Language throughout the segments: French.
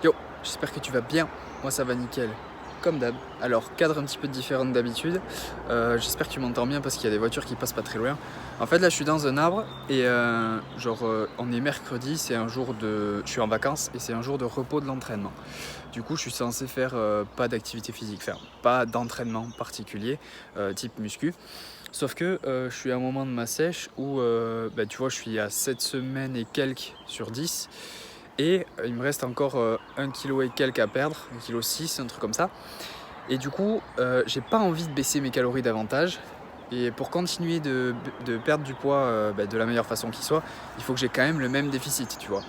Yo, j'espère que tu vas bien, moi ça va nickel, comme d'hab. Alors, cadre un petit peu différent d'habitude, j'espère que tu m'entends bien parce qu'il y a des voitures qui passent pas très loin. En fait là je suis dans un arbre et on est mercredi, c'est un jour de... Je suis en vacances et c'est un jour de repos de l'entraînement. Du coup je suis censé faire pas d'activité physique, enfin pas d'entraînement particulier, type muscu. Sauf que je suis à un moment de ma sèche où tu vois je suis à 7 semaines et quelques sur 10. Et il me reste encore 1 kg et quelques à perdre, 1,6 kg, un truc comme ça. Et du coup, j'ai pas envie de baisser mes calories davantage. Et pour continuer de perdre du poids de la meilleure façon qui soit, il faut que j'ai quand même le même déficit, tu vois.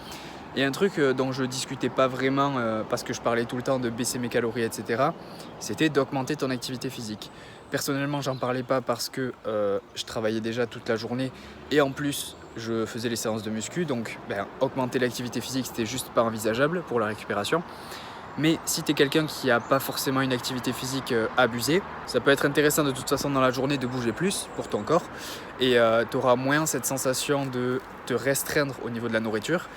Et un truc dont je discutais pas vraiment parce que je parlais tout le temps de baisser mes calories, etc., c'était d'augmenter ton activité physique. Personnellement, j'en parlais pas parce que je travaillais déjà toute la journée et en plus, je faisais les séances de muscu. Donc, augmenter l'activité physique, c'était juste pas envisageable pour la récupération. Mais si tu es quelqu'un qui n'a pas forcément une activité physique abusée, ça peut être intéressant de toute façon dans la journée de bouger plus pour ton corps. Et tu auras moins cette sensation de te restreindre au niveau de la nourriture.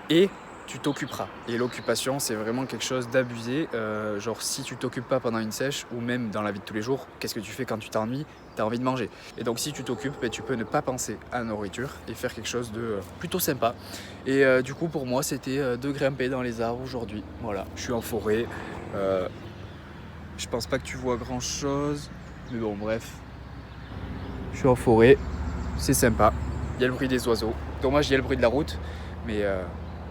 Et tu t'occuperas. Et l'occupation, c'est vraiment quelque chose d'abusé. Genre, si tu t'occupes pas pendant une sèche, ou même dans la vie de tous les jours, qu'est-ce que tu fais quand tu t'ennuies? Tu as envie de manger. Et donc, si tu t'occupes, tu peux ne pas penser à la nourriture et faire quelque chose de plutôt sympa. Et du coup, pour moi, c'était de grimper dans les arbres aujourd'hui. Voilà, je suis en forêt. Je pense pas que tu vois grand-chose. Mais bon, bref. Je suis en forêt. C'est sympa. Il y a le bruit des oiseaux. Dommage, il y a le bruit de la route. Mais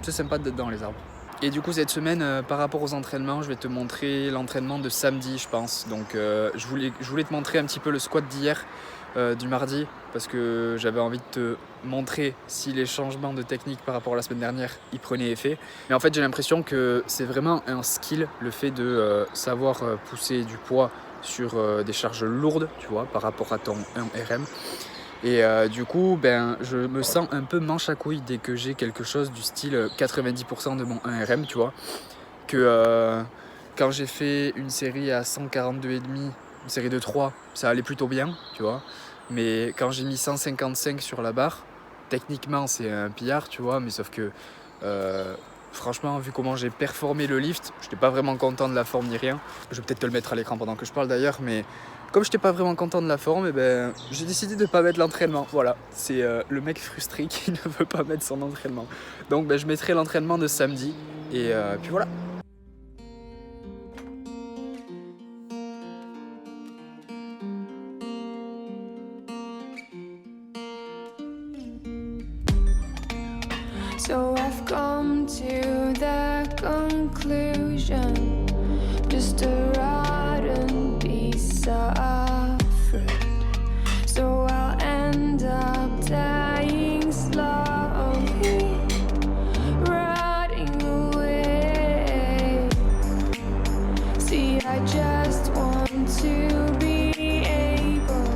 c'est sympa d'être dans les arbres. Et du coup cette semaine par rapport aux entraînements, je vais te montrer l'entraînement de samedi je pense. Donc je voulais te montrer un petit peu le squat d'hier, du mardi, parce que j'avais envie de te montrer si les changements de technique par rapport à la semaine dernière y prenaient effet. Mais en fait j'ai l'impression que c'est vraiment un skill, le fait de savoir pousser du poids sur des charges lourdes, tu vois, par rapport à ton 1RM. Et du coup, je me sens un peu manche à couilles dès que j'ai quelque chose du style 90% de mon 1RM, tu vois. Que quand j'ai fait une série à 142,5, une série de 3, ça allait plutôt bien, tu vois. Mais quand j'ai mis 155 sur la barre, techniquement c'est un pillard, tu vois, mais sauf que franchement, vu comment j'ai performé le lift, je n'étais pas vraiment content de la forme ni rien. Je vais peut-être te le mettre à l'écran pendant que je parle d'ailleurs, mais comme je n'étais pas vraiment content de la forme, j'ai décidé de ne pas mettre l'entraînement. Voilà, c'est le mec frustré qui ne veut pas mettre son entraînement. Donc je mettrai l'entraînement de samedi, et puis voilà. So I've come to the conclusion, just a rotten piece of fruit. So I'll end up dying slowly, rotting away. See, I just want to be able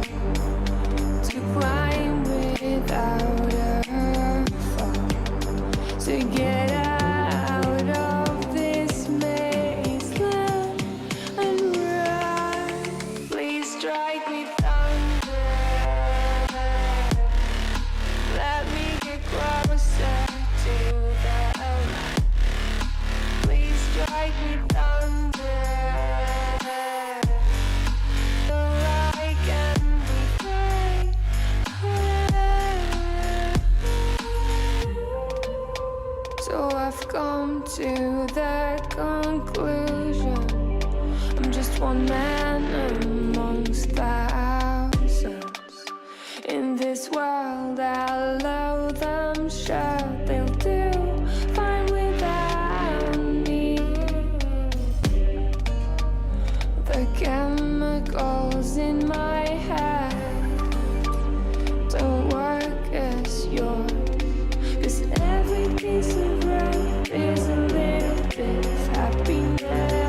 to climb without a fall, to get out of this mazeland and run. Please strike me thunder, let me get closer to the light. Please strike me thunder, so I can be free. So I've come to the conclusion, I'm just one man amongst thousands. In this world I'll load them, sure they'll do fine without me. The chemicals in my head don't work as yours, 'cause every piece of road is a little bit of happiness.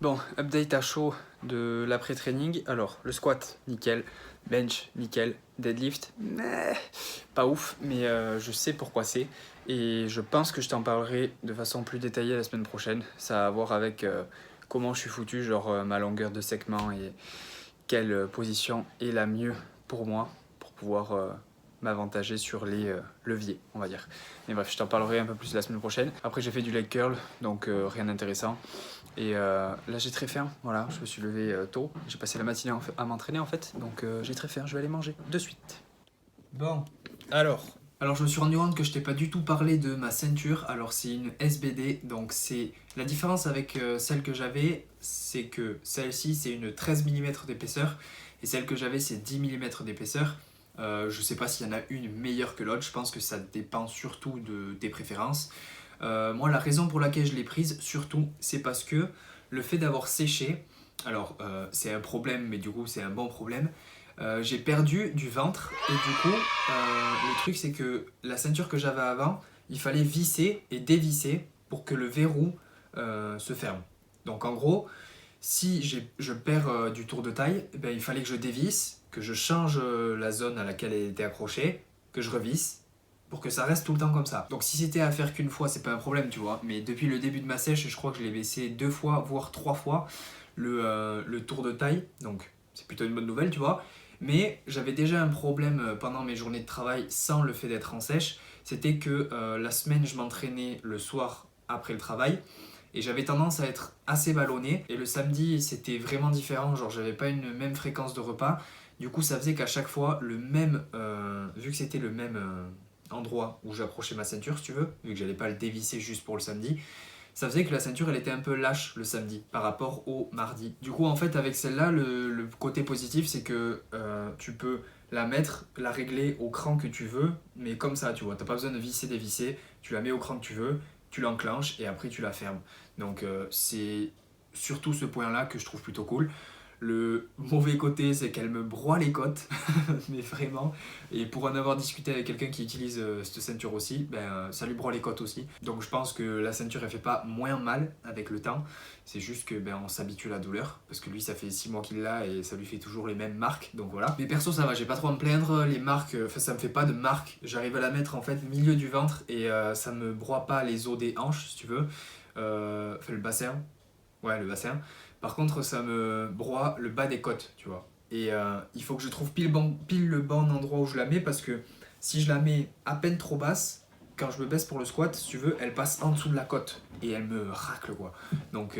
Bon, update à chaud de l'après-training. Alors, le squat, nickel. Bench, nickel. Deadlift, pas ouf, mais je sais pourquoi c'est. Et je pense que je t'en parlerai de façon plus détaillée la semaine prochaine. Ça a à voir avec comment je suis foutu, genre ma longueur de segment et quelle position est la mieux pour moi pour pouvoir m'avantager sur les leviers, on va dire. Mais bref, je t'en parlerai un peu plus la semaine prochaine. Après, j'ai fait du leg curl, donc rien d'intéressant. Et là, j'ai très faim, voilà, je me suis levé tôt. J'ai passé la matinée à m'entraîner en fait, donc j'ai très faim, je vais aller manger de suite. Bon, alors je me suis rendu compte que je t'ai pas du tout parlé de ma ceinture. Alors c'est une SBD, donc c'est la différence avec celle que j'avais, c'est que celle-ci c'est une 13 mm d'épaisseur et celle que j'avais c'est 10 mm d'épaisseur. Je sais pas s'il y en a une meilleure que l'autre, je pense que ça dépend surtout de tes préférences. Moi la raison pour laquelle je l'ai prise surtout c'est parce que le fait d'avoir séché, alors c'est un problème mais du coup c'est un bon problème. J'ai perdu du ventre et du coup le truc c'est que la ceinture que j'avais avant il fallait visser et dévisser pour que le verrou se ferme. Donc en gros si je perds du tour de taille, ben, il fallait que je dévisse, que je change la zone à laquelle elle était accrochée, que je revisse pour que ça reste tout le temps comme ça. Donc si c'était à faire qu'une fois c'est pas un problème tu vois, mais depuis le début de ma sèche je crois que je l'ai baissé 2 fois voire 3 fois le tour de taille, donc c'est plutôt une bonne nouvelle tu vois. Mais j'avais déjà un problème pendant mes journées de travail sans le fait d'être en sèche, c'était que la semaine je m'entraînais le soir après le travail et j'avais tendance à être assez ballonné et le samedi c'était vraiment différent, genre j'avais pas une même fréquence de repas, du coup ça faisait qu'à chaque fois le même, vu que c'était le même endroit où j'approchais ma ceinture si tu veux, vu que j'allais pas le dévisser juste pour le samedi, ça faisait que la ceinture elle était un peu lâche le samedi par rapport au mardi. Du coup en fait avec celle-là le côté positif c'est que tu peux la mettre, la régler au cran que tu veux, mais comme ça tu vois, t'as pas besoin de visser, dévisser, tu la mets au cran que tu veux, tu l'enclenches et après tu la fermes. Donc c'est surtout ce point là que je trouve plutôt cool. Le mauvais côté, c'est qu'elle me broie les côtes, mais vraiment. Et pour en avoir discuté avec quelqu'un qui utilise cette ceinture aussi, ben, ça lui broie les côtes aussi. Donc je pense que la ceinture, elle fait pas moins mal avec le temps. C'est juste que ben, on s'habitue à la douleur. Parce que lui, ça fait 6 mois qu'il l'a et ça lui fait toujours les mêmes marques. Donc voilà. Mais perso, ça va, j'ai pas trop à me plaindre. Les marques, ça me fait pas de marques. J'arrive à la mettre en fait milieu du ventre et ça me broie pas les os des hanches, si tu veux. Enfin, le bassin. Ouais, le bassin. Par contre, ça me broie le bas des côtes, tu vois. Et il faut que je trouve pile le bon endroit où je la mets parce que si je la mets à peine trop basse, quand je me baisse pour le squat, si tu veux, elle passe en dessous de la côte et elle me racle quoi. Donc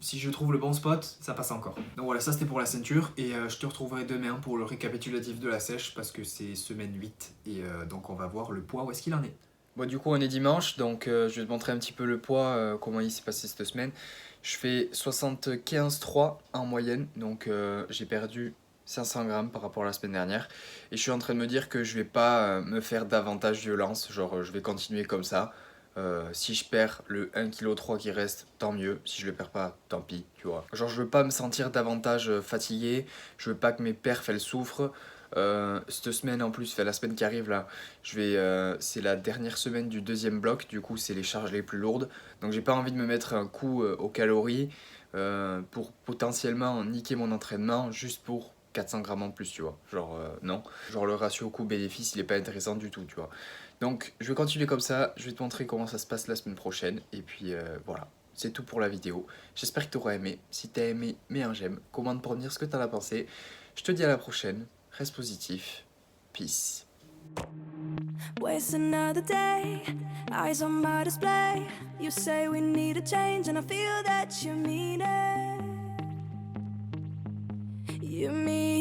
si je trouve le bon spot, ça passe encore. Donc voilà, ça c'était pour la ceinture et je te retrouverai demain pour le récapitulatif de la sèche parce que c'est semaine 8 et donc on va voir le poids où est-ce qu'il en est. Bon, du coup, on est dimanche, donc je vais te montrer un petit peu le poids, comment il s'est passé cette semaine. Je fais 75,3 en moyenne, donc j'ai perdu 500 grammes par rapport à la semaine dernière. Et je suis en train de me dire que je vais pas me faire davantage violence, genre je vais continuer comme ça. Si je perds le 1,3 kg qui reste, tant mieux. Si je le perds pas, tant pis, tu vois. Genre je veux pas me sentir davantage fatigué, je veux pas que mes perfs elles souffrent. Cette semaine en plus, la semaine qui arrive là, c'est la dernière semaine du deuxième bloc, du coup c'est les charges les plus lourdes. Donc j'ai pas envie de me mettre un coup aux calories pour potentiellement niquer mon entraînement juste pour 400 grammes en plus, tu vois. Genre non, genre le ratio coût-bénéfice il est pas intéressant du tout, tu vois. Donc je vais continuer comme ça, je vais te montrer comment ça se passe la semaine prochaine et puis voilà. C'est tout pour la vidéo. J'espère que tu auras aimé. Si tu as aimé, mets un j'aime. Commente pour me dire ce que tu en as pensé. Je te dis à la prochaine. Reste positif. Peace. Waste another day, eyes on my display. You say we need a change, and I feel that you mean it. You mean